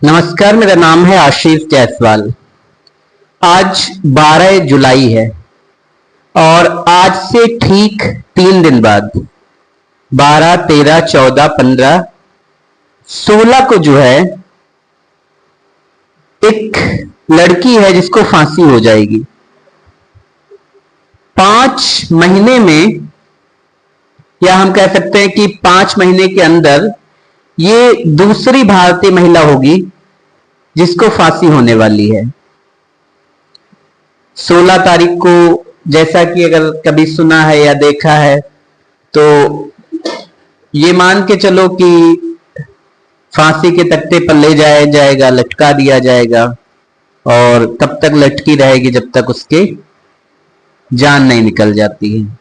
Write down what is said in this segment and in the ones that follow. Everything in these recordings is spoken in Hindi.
नमस्कार, मेरा नाम है आशीष जायसवाल। आज 12 जुलाई है और आज से ठीक 3 दिन बाद 12, 13, 14, 15, 16 को जो है एक लड़की है जिसको फांसी हो जाएगी। 5 महीने में, या हम कह सकते हैं कि 5 महीने के अंदर ये दूसरी भारतीय महिला होगी जिसको फांसी होने वाली है। 16 तारीख को, जैसा कि अगर कभी सुना है या देखा है, तो ये मान के चलो कि फांसी के तख्ते पर ले जाया जाएगा, लटका दिया जाएगा और तब तक लटकी रहेगी जब तक उसके जान नहीं निकल जाती है।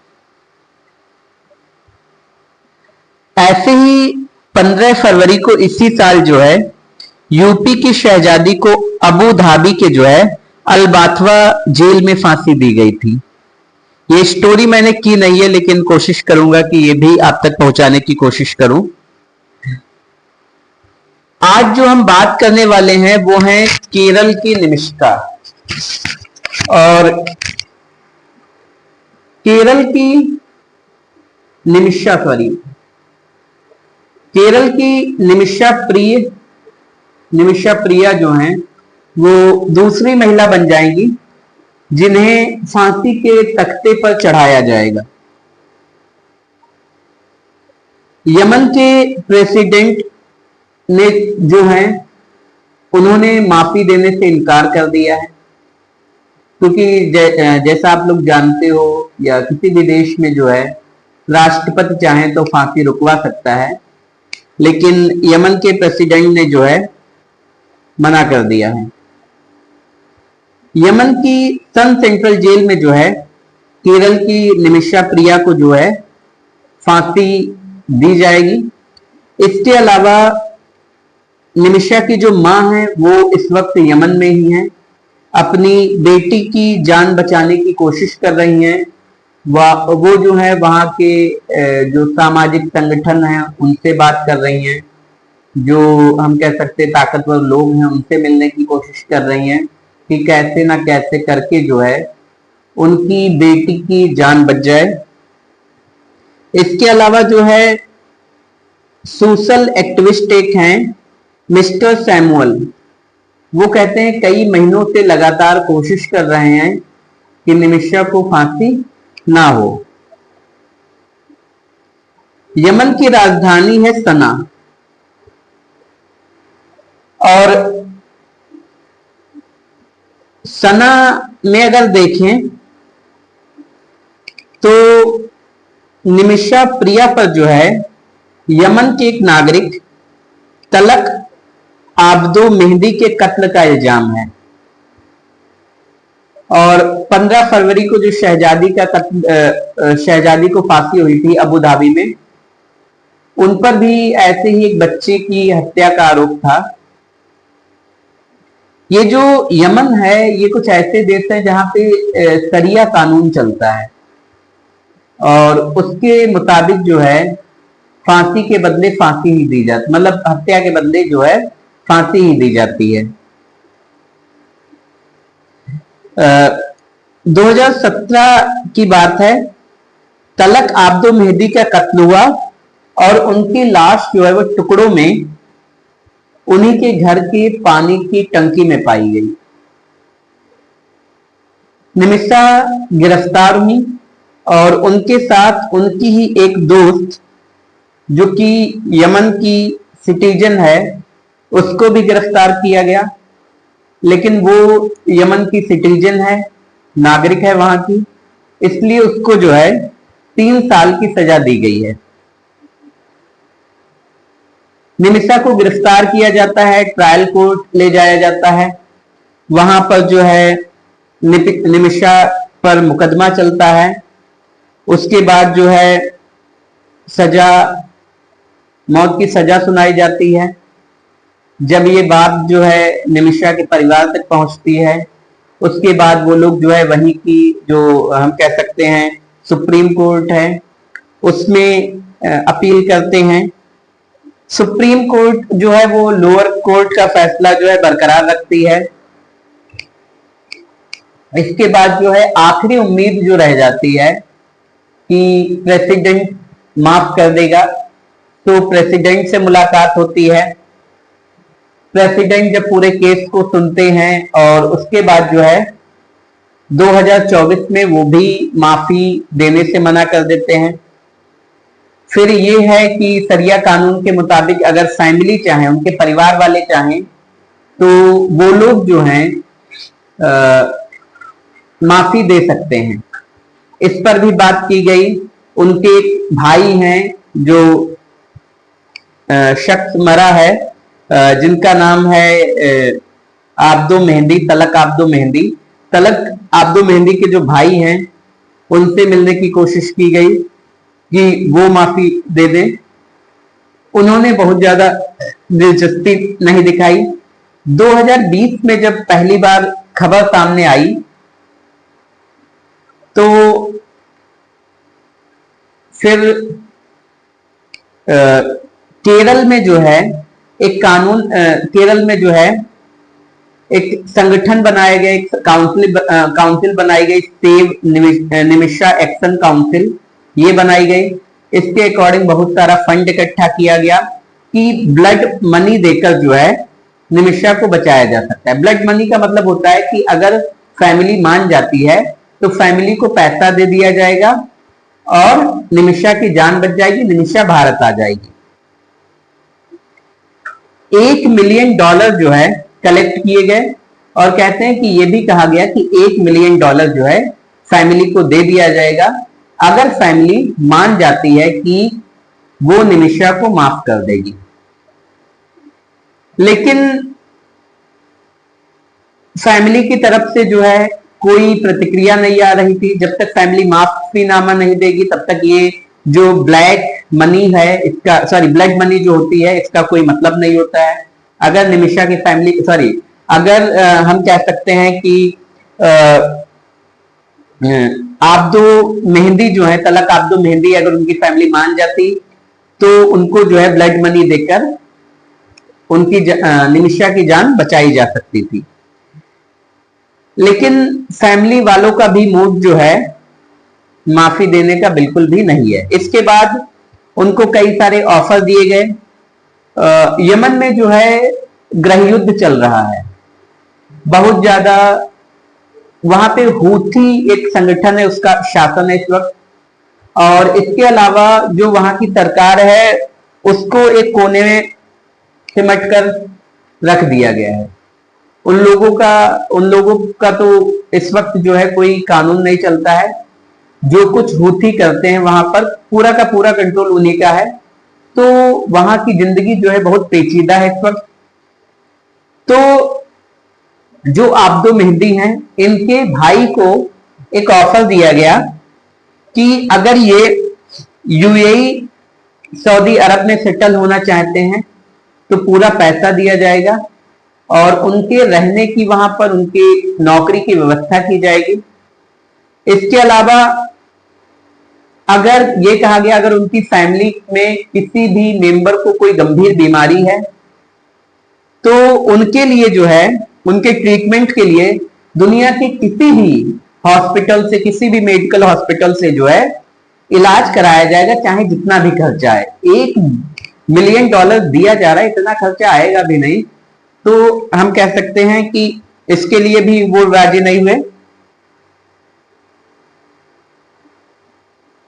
ऐसे ही 15 फरवरी को इसी साल जो है यूपी की शहजादी को अबू धाबी के जो है अलबाथवा जेल में फांसी दी गई थी। ये स्टोरी मैंने की नहीं है, लेकिन कोशिश करूंगा कि ये भी आप तक पहुंचाने की कोशिश करूं। आज जो हम बात करने वाले हैं वो है केरल की निमिषा। और केरल की निमिषा, केरल की निमिषा प्रिया जो हैं वो दूसरी महिला बन जाएंगी जिन्हें फांसी के तख्ते पर चढ़ाया जाएगा। यमन के प्रेसिडेंट ने जो है उन्होंने माफी देने से इनकार कर दिया है, क्योंकि जैसा आप लोग जानते हो या किसी भी देश में जो है राष्ट्रपति चाहे तो फांसी रुकवा सकता है, लेकिन यमन के प्रेसिडेंट ने जो है मना कर दिया है। यमन की सन सेंट्रल जेल में जो है केरल की निमिषा प्रिया को जो है फांसी दी जाएगी। इसके अलावा निमिषा की जो मां है वो इस वक्त यमन में ही है, अपनी बेटी की जान बचाने की कोशिश कर रही हैं। वो जो है वहां के जो सामाजिक संगठन हैं उनसे बात कर रही हैं, जो हम कह सकते ताकतवर लोग हैं उनसे मिलने की कोशिश कर रही हैं कि कैसे ना कैसे करके जो है उनकी बेटी की जान बच जाए। इसके अलावा जो है सोशल एक्टिविस्ट एक हैं मिस्टर सैमुअल, वो कहते हैं कई महीनों से लगातार कोशिश कर रहे हैं कि निमिषा को फांसी ना हो। यमन की राजधानी है सना और सना में अगर देखें तो निमिषा प्रिया पर जो है यमन के एक नागरिक तलक आब्दो मेहदी के कत्ल का इल्जाम है। और 15 फरवरी को जो शहजादी को फांसी हुई थी अबू धाबी में, उन पर भी ऐसे ही एक बच्चे की हत्या का आरोप था। ये जो यमन है ये कुछ ऐसे देश है जहां पे शरिया कानून चलता है और उसके मुताबिक जो है फांसी के बदले फांसी ही दी जाती, मतलब हत्या के बदले जो है फांसी ही दी जाती है। 2017 की बात है, तलक आब्दो मेहदी का कत्ल हुआ और उनकी लाश जो है वो टुकड़ों में उन्हीं के घर की पानी की टंकी में पाई गई। निमिषा गिरफ्तार हुई और उनके साथ उनकी ही एक दोस्त जो कि यमन की सिटीजन है उसको भी गिरफ्तार किया गया, लेकिन वो यमन की सिटीजन है, नागरिक है वहां की, इसलिए उसको जो है 3 साल की सजा दी गई है। निमिषा को गिरफ्तार किया जाता है, ट्रायल कोर्ट ले जाया जाता है, वहां पर जो है निमिषा पर मुकदमा चलता है। उसके बाद जो है मौत की सजा सुनाई जाती है। जब ये बात जो है निमिषा के परिवार तक पहुंचती है, उसके बाद वो लोग जो है वहीं की जो हम कह सकते हैं सुप्रीम कोर्ट है उसमें अपील करते हैं सुप्रीम कोर्ट जो है वो लोअर कोर्ट का फैसला जो है बरकरार रखती है। इसके बाद जो है आखिरी उम्मीद जो रह जाती है कि प्रेसिडेंट माफ कर देगा, तो प्रेसिडेंट से मुलाकात होती है। प्रेसिडेंट जब पूरे केस को सुनते हैं और उसके बाद जो है 2024 में वो भी माफी देने से मना कर देते हैं। फिर ये है कि शरिया कानून के मुताबिक अगर फैमिली चाहे, उनके परिवार वाले चाहें, तो वो लोग जो हैं माफी दे सकते हैं। इस पर भी बात की गई। उनके भाई हैं जो शख्स मरा है, जिनका नाम है आब्दो मेहंदी, तलक आब्दो मेहंदी। तलक आब्दो मेहंदी के जो भाई हैं उनसे मिलने की कोशिश की गई कि वो माफी दे दें। उन्होंने बहुत ज्यादा दिलचस्पी नहीं दिखाई। 2020 में जब पहली बार खबर सामने आई तो फिर केरल में जो है एक कानून, केरल में जो है एक संगठन बनाया गया, एक काउंसिल बनाई गई, सेव निमिषा एक्शन काउंसिल, ये बनाई गई। इसके अकॉर्डिंग बहुत सारा फंड इकट्ठा किया गया कि ब्लड मनी देकर जो है निमिषा को बचाया जा सकता है। ब्लड मनी का मतलब होता है कि अगर फैमिली मान जाती है तो फैमिली को पैसा दे दिया जाएगा और निमिषा की जान बच जाएगी, निमिषा भारत आ जाएगी। $1 मिलियन जो है कलेक्ट किए गए और कहते हैं कि यह भी कहा गया कि $1 मिलियन जो है फैमिली को दे दिया जाएगा अगर फैमिली मान जाती है कि वो निमिषा को माफ कर देगी। लेकिन फैमिली की तरफ से जो है कोई प्रतिक्रिया नहीं आ रही थी। जब तक फैमिली माफीनामा नहीं देगी तब तक ये जो ब्लैक मनी है इसका, सॉरी ब्लड मनी जो होती है, इसका कोई मतलब नहीं होता है। अगर निमिषा की फैमिली, सॉरी अगर हम कह सकते हैं कि आब्दो मेहंदी जो है, तलक आब्दो मेहंदी, अगर उनकी फैमिली मान जाती तो उनको जो है ब्लड मनी देकर उनकी निमिषा की जान बचाई जा सकती थी। लेकिन फैमिली वालों का भी मूड जो है माफी देने का बिल्कुल भी नहीं है। इसके बाद उनको कई सारे ऑफर दिए गए। यमन में जो है गृह युद्ध चल रहा है बहुत ज्यादा। वहां पे हूथी एक संगठन है, उसका शासन है इस वक्त। और इसके अलावा जो वहां की सरकार है उसको एक कोने में सिमट कर रख दिया गया है। उन लोगों का तो इस वक्त जो है कोई कानून नहीं चलता है। जो कुछ हूथी करते हैं वहां पर पूरा का पूरा कंट्रोल उन्हीं का है। तो वहां की जिंदगी जो है बहुत पेचीदा है इस वक्त। तो जो आब्दो मेहंदी हैं, इनके भाई को एक ऑफर दिया गया कि अगर ये यूएई सऊदी अरब में सेटल होना चाहते हैं तो पूरा पैसा दिया जाएगा और उनके रहने की, वहां पर उनकी नौकरी की व्यवस्था की जाएगी। इसके अलावा अगर ये कहा गया अगर उनकी फैमिली में किसी भी मेंबर को कोई गंभीर बीमारी है तो उनके लिए जो है, उनके ट्रीटमेंट के लिए दुनिया के किसी भी हॉस्पिटल से, किसी भी मेडिकल हॉस्पिटल से जो है इलाज कराया जाएगा, चाहे जितना भी खर्चा आए। $1 मिलियन दिया जा रहा है, इतना खर्चा आएगा भी नहीं। तो हम कह सकते हैं कि इसके लिए भी वो राजी नहीं हुए।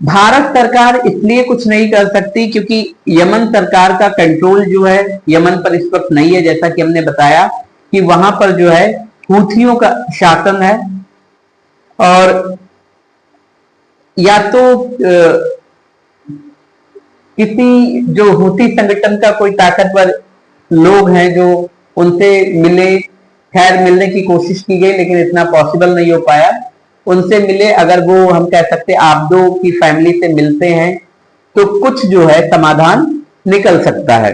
भारत सरकार इसलिए कुछ नहीं कर सकती क्योंकि यमन सरकार का कंट्रोल जो है यमन पर इस वक्त नहीं है। जैसा कि हमने बताया कि वहां पर जो है हूथियों का शासन है और या तो किसी जो हूथी संगठन का कोई ताकतवर लोग हैं जो उनसे मिले, खैर मिलने की कोशिश की गई लेकिन इतना पॉसिबल नहीं हो पाया। उनसे मिले, अगर वो हम कह सकते आब्दो की फैमिली से मिलते हैं तो कुछ जो है समाधान निकल सकता है।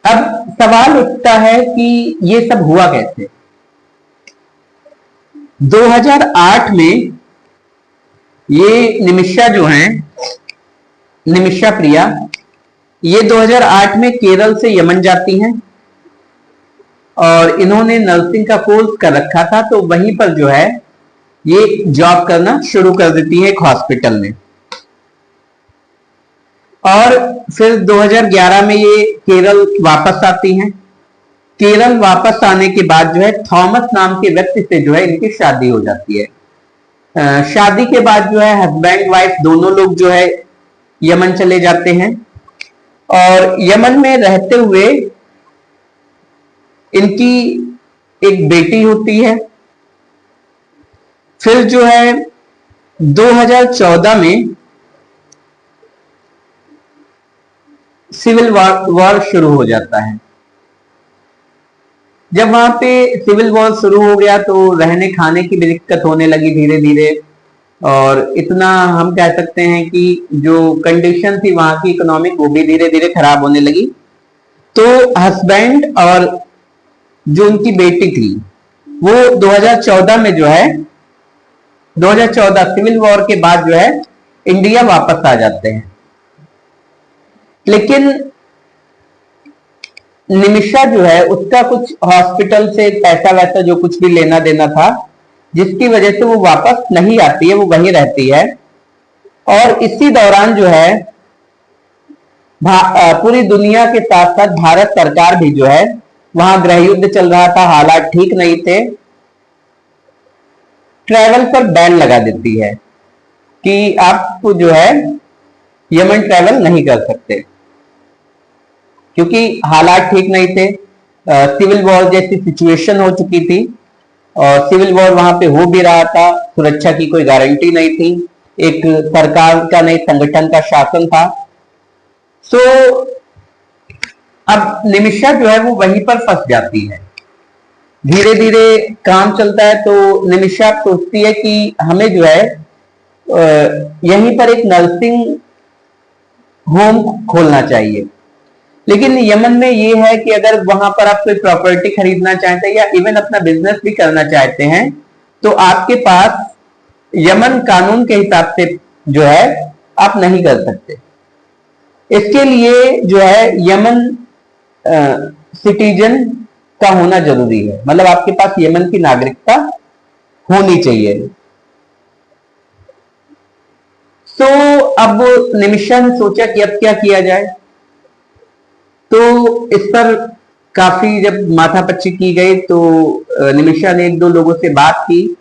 अब सवाल उठता है कि ये सब हुआ कैसे। 2008 में ये निमिषा जो हैं, निमिषा प्रिया, ये 2008 में केरल से यमन जाती हैं और इन्होंने नर्सिंग का कोर्स कर रखा था, तो वहीं पर जो है ये जॉब करना शुरू कर देती है एक हॉस्पिटल में। और फिर 2011 में ये केरल वापस आती हैं। केरल वापस आने के बाद जो है थॉमस नाम के व्यक्ति से जो है इनकी शादी हो जाती है। शादी के बाद जो है हस्बैंड वाइफ दोनों लोग जो है यमन चले जाते हैं और यमन में रहते हुए इनकी एक बेटी होती है। फिर जो है 2014 में सिविल वॉर शुरू हो जाता है। जब वहां पे सिविल वॉर शुरू हो गया तो रहने खाने की भी दिक्कत होने लगी धीरे धीरे, और इतना हम कह सकते हैं कि जो कंडीशन थी वहां की इकोनॉमिक वो भी धीरे धीरे खराब होने लगी। तो हस्बैंड और जो उनकी बेटी थी वो 2014 में जो है 2014 सिविल वॉर के बाद जो है इंडिया वापस आ जाते हैं। लेकिन निमिषा जो है उसका कुछ हॉस्पिटल से पैसा वैसा जो कुछ भी लेना देना था, जिसकी वजह से वो वापस नहीं आती है, वो वहीं रहती है। और इसी दौरान जो है पूरी दुनिया के साथ साथ भारत सरकार भी जो है, वहां गृह युद्ध चल रहा था, हालात ठीक नहीं थे, ट्रैवल पर बैन लगा देती है कि आप जो है यमन ट्रैवल नहीं कर सकते, क्योंकि हालात ठीक नहीं थे। सिविल वॉर जैसी सिचुएशन हो चुकी थी और सिविल वॉर वहां पे हो भी रहा था, सुरक्षा की कोई गारंटी नहीं थी, एक सरकार का नहीं संगठन का शासन था। सो अब निमिषा जो है वो वहीं पर फंस जाती है। धीरे धीरे काम चलता है तो निमिषा सोचती है कि हमें जो है यहीं पर एक नर्सिंग होम खोलना चाहिए। लेकिन यमन में ये है कि अगर वहां पर आप कोई प्रॉपर्टी खरीदना चाहते हैं या इवन अपना बिजनेस भी करना चाहते हैं तो आपके पास यमन कानून के हिसाब से जो है आप नहीं कर सकते। इसके लिए जो है यमन सिटीजन का होना जरूरी है, मतलब आपके पास यमन की नागरिकता होनी चाहिए। तो अब निमिषा ने सोचा कि अब क्या किया जाए, तो इस पर काफी जब माथापच्ची की गई तो निमिषा ने एक दो लोगों से बात की।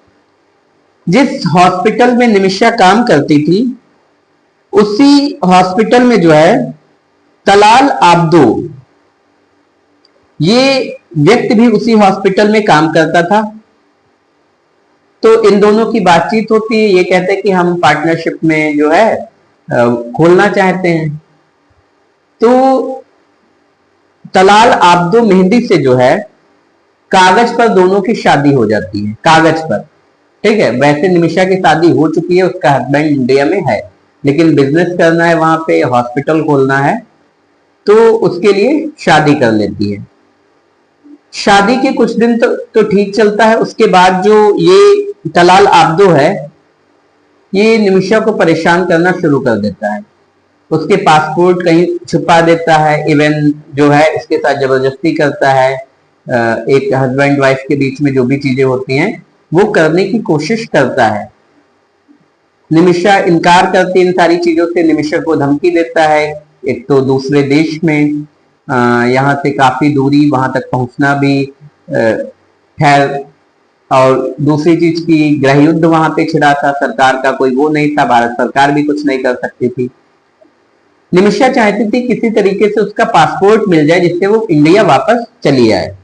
जिस हॉस्पिटल में निमिषा काम करती थी उसी हॉस्पिटल में जो है तलाल आब्दो, ये व्यक्ति भी उसी हॉस्पिटल में काम करता था। तो इन दोनों की बातचीत होती है, ये कहते हैं कि हम पार्टनरशिप में जो है खोलना चाहते हैं। तो तलाल आब्दो मेहंदी से जो है कागज पर दोनों की शादी हो जाती है, कागज पर, ठीक है। वैसे निमिषा की शादी हो चुकी है, उसका हस्बैंड इंडिया में है, लेकिन बिजनेस करना है वहां पे, हॉस्पिटल खोलना है, तो उसके लिए शादी कर लेती है। शादी के कुछ दिन तो ठीक चलता है, उसके बाद जो ये तलाल आब्दो है ये निमिषा को परेशान करना शुरू कर देता है। उसके पासपोर्ट कहीं छुपा देता है, इवन जो है इसके साथ जबरदस्ती करता है। एक हस्बैंड वाइफ के बीच में जो भी चीजें होती हैं वो करने की कोशिश करता है। निमिषा इनकार करती है इन सारी चीजों से, निमिषा को धमकी देता है, एक तो दूसरे देश में, यहाँ से काफी दूरी, वहां तक पहुंचना भी खैर, और दूसरी चीज की गृह युद्ध वहां पे छिड़ा था, सरकार का कोई वो नहीं था, भारत सरकार भी कुछ नहीं कर सकती थी। निमिषा चाहती थी किसी तरीके से उसका पासपोर्ट मिल जाए जिससे वो इंडिया वापस चली आए।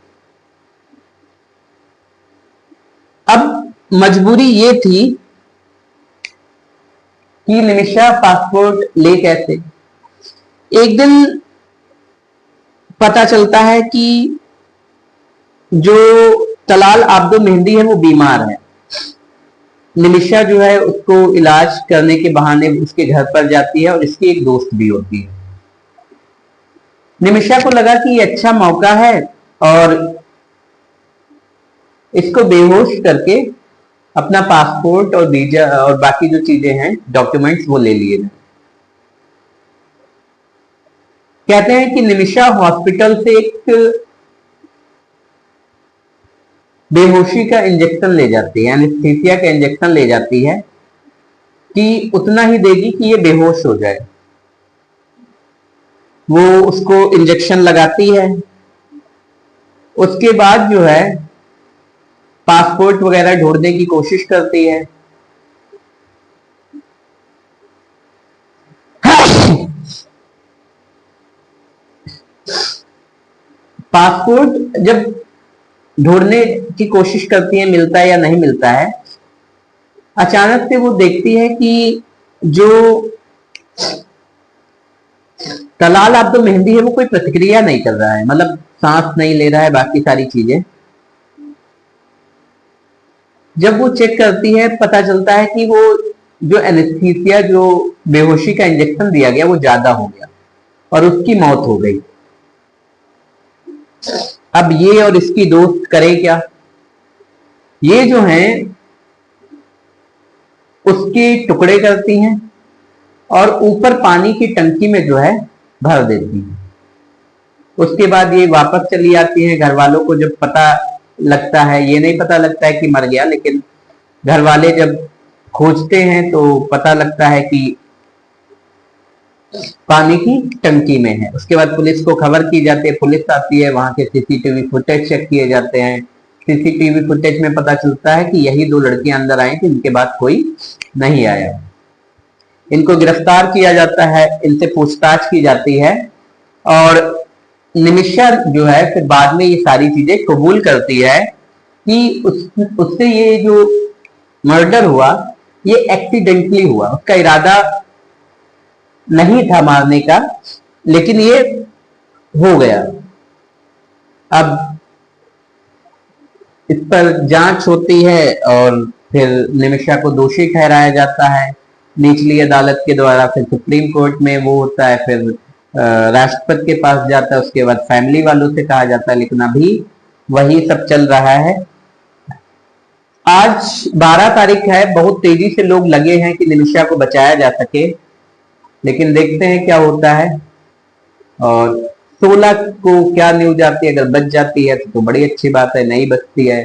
अब मजबूरी ये थी कि निमिषा पासपोर्ट ले कैसे। एक दिन पता चलता है कि जो तलाल आब्दो मेहंदी है वो बीमार है। निमिषा जो है उसको इलाज करने के बहाने उसके घर पर जाती है और इसकी एक दोस्त भी होती है। निमिषा को लगा कि ये अच्छा मौका है और इसको बेहोश करके अपना पासपोर्ट और वीजा और बाकी जो चीजें हैं डॉक्यूमेंट्स वो ले लिए। कहते हैं कि निमिषा हॉस्पिटल से एक बेहोशी का इंजेक्शन ले जाती है, एनेस्थीसिया का इंजेक्शन ले जाती है कि उतना ही देगी कि ये बेहोश हो जाए। वो उसको इंजेक्शन लगाती है, उसके बाद जो है पासपोर्ट वगैरह ढूंढने की कोशिश करती है। पासपोर्ट जब ढूंढने की कोशिश करती है, मिलता है या नहीं मिलता है, अचानक से वो देखती है कि जो तलाल अब्द मेहंदी है वो कोई प्रतिक्रिया नहीं कर रहा है, मतलब सांस नहीं ले रहा है, बाकी सारी चीजें। जब वो चेक करती है पता चलता है कि वो जो एनेस्थीसिया, जो बेहोशी का इंजेक्शन दिया गया वो ज्यादा हो गया और उसकी मौत हो गई। अब ये और इसकी दोस्त करे क्या? ये जो हैं उसके टुकड़े करती हैं और ऊपर पानी की टंकी में जो है भर देती हैं। उसके बाद ये वापस चली आती हैं। घर वालों को जब पता लगता है, ये नहीं पता लगता है कि मर गया, लेकिन घर वाले जब खोजते हैं तो पता लगता है कि पानी की टंकी में है। उसके बाद पुलिस को खबर की जाती है, पुलिस आती है, वहां के सीसीटीवी फुटेज चेक किए जाते हैं। सीसीटीवी फुटेज में पता चलता है कि यही दो लड़कियां अंदर आई थी, इनके बाद कोई नहीं आया। इनको गिरफ्तार किया जाता है, इनसे पूछताछ की जाती है और निमिषा जो है फिर बाद में ये सारी चीजें कबूल करती है कि उससे ये जो मर्डर हुआ ये एक्सीडेंटली हुआ, उसका इरादा नहीं था मारने का, लेकिन ये हो गया। अब इस पर जांच होती है और फिर निमिषा को दोषी ठहराया जाता है निचली अदालत के द्वारा। फिर सुप्रीम कोर्ट में वो होता है, फिर राष्ट्रपति के पास जाता है, उसके बाद फैमिली वालों से कहा जाता है, लेकिन अभी वही सब चल रहा है। आज 12 तारीख है, बहुत तेजी से लोग लगे हैं कि निमिषा को बचाया जा सके, लेकिन देखते हैं क्या होता है। और 16 को क्या न्यूज आती है, अगर बच जाती है तो बड़ी अच्छी बात है, नहीं बचती है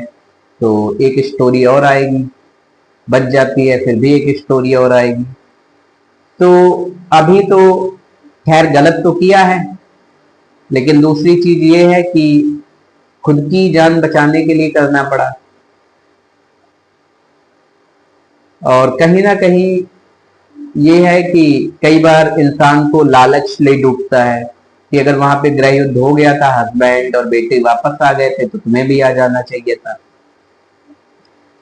तो एक स्टोरी और आएगी, बच जाती है फिर भी एक स्टोरी और आएगी। तो अभी तो खैर गलत तो किया है, लेकिन दूसरी चीज ये है कि खुद की जान बचाने के लिए करना पड़ा। और कहीं ना कहीं ये है कि कई बार इंसान को लालच ले डूबता है कि अगर वहां पे गृह युद्ध हो गया था, हस्बैंड और बेटे वापस आ गए थे, तो तुम्हें भी आ जाना चाहिए था।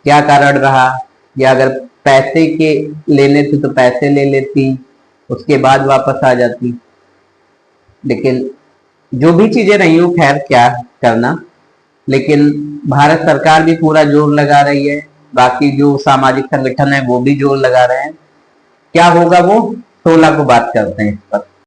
क्या कारण रहा? या अगर पैसे के लेने थे तो पैसे ले लेती, उसके बाद वापस आ जाती। लेकिन जो भी चीजें रही हो, खैर क्या करना, लेकिन भारत सरकार भी पूरा जोर लगा रही है, बाकी जो सामाजिक संगठन है वो भी जोर लगा रहे हैं। क्या होगा वो 16 को बात करते हैं इस पर।